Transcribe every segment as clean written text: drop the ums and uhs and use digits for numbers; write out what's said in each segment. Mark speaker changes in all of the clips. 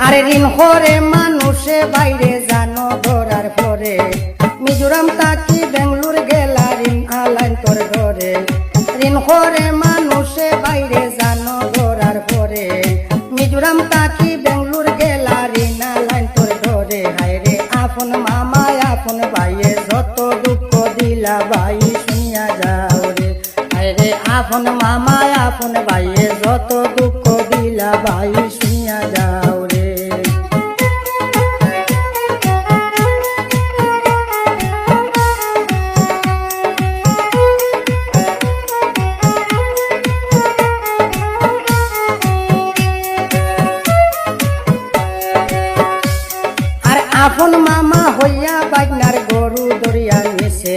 Speaker 1: আরে ঋণ করে মানুষে বাইরে জানো ধরার পরে মিজোরাম তাকি বেঙ্গলোর গেলা ঋণ আলাইন তোর ধরে ঋণ করে মানুষে বাইরে জানো ধরার পরে মিজোরাম তাকি বেঙ্গলোর গেলা ঋণ আলাইন তোর ধরে হায়রে আপন মামায় আপন ভাইয়ে যত দুঃখ দিলা ভাই শুনিয়া যাও রে হায়রে আপন মামায় আপন ভাইয়ে যত দুঃখ দিলা ভাই শুনিয়া যাও রে। আপন মামা হইয়া বাগনার গরু দরিয়া নিছে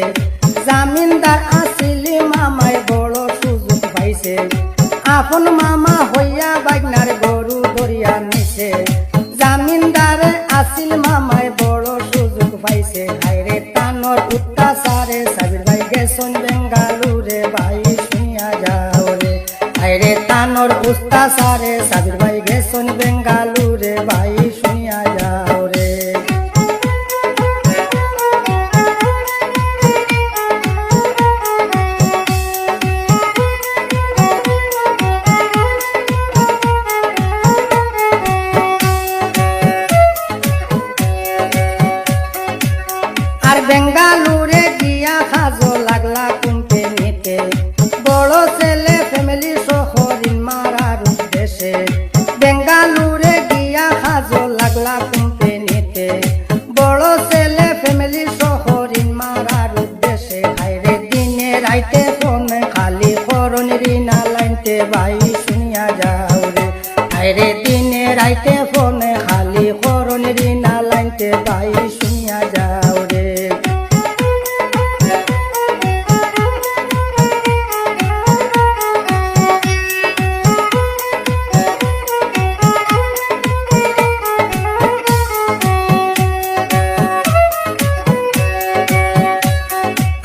Speaker 1: জামিনদার আসিলি মামায় বড় সুযোগ পাইছে আপন মামা হইয়া বাগনার গরু দরিয়া নিছে জামিনদার আসিল মামায় বড় সুযোগ পাইছে হায়রে তানোর অত্যাচারে সাবির ভাই গেছন বেঙ্গালুরে ভাই শুনিয়া যাও রে হায়রে তানোর অত্যাচারে সাবির ভাই গেছন বেঙ্গালুরে ভাই শুনিয়া যাও রে। আর বেঙ্গালুরে গিয়া খাজো লাগলা কোম্পানিতে বড় ছেলে ফ্যামিলি সহ ঋণ মারার উদ্দেশ্যে বেঙ্গালুরে গিয়া খাজো লাগলা কোম্পানিতে বড় ছেলে ফ্যামিলি সহ ঋণ মারার উদ্দেশ্যে হায়রে দিনে রাইতে ফোন খালি করণ ঋণ আলাইনতে ভাই শুনিয়া যাও রে হায়রে দিনে রাইতে ফোন খালি করণ ঋণ আলাইনতে ভাই শুনিয়া যাও রে।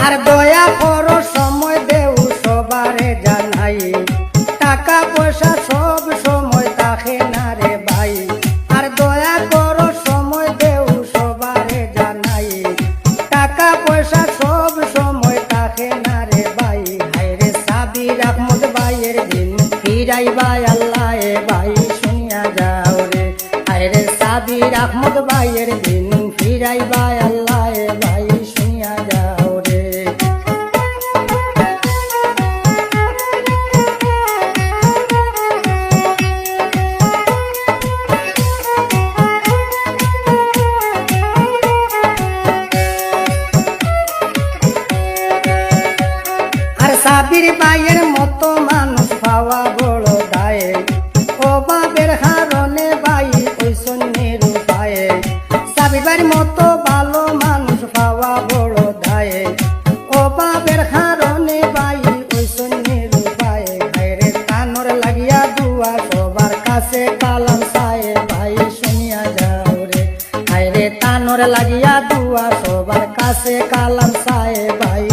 Speaker 1: আর দয়া করো সময় দেও সবারে জানাই টাকা পয়সা সব সময় তাকে না রে ভাই আর দয়া করো সময় দেও সবারে জানাই টাকা পয়সা সব সময় তাকে না রে ভাই হায়রে সাবির আহমদ ভাইয়ের দিন ফিরাইবা আল্লাহ ভাই শুনিয়া যাও রে হায়রে সাবির আহমদ ভাইয়ের দিন ফিরাইবা আল্লাহ ভাই শুনিয়া যাও রে। সাবির ভাইয়ের মতো মানুষ পাওয়া বড় দায়ে অভাবের হারণে ভাই ওই সন্ন্যের উপায়ে সাবির ভাইয়ের মতো ভালো মানুষ পাওয়া বড় দায়ে অভাবের হারণে ভাই ওই সন্ন্যের উপায়ে হায়রে কানর লাগিয়া দুয়া সবার কাছে কালাম সায়ে ভাই শুনিয়া যাও রে হায়রে কানর লাগিয়া দুয়া সবার কাছে কালাম সায়ে ভাই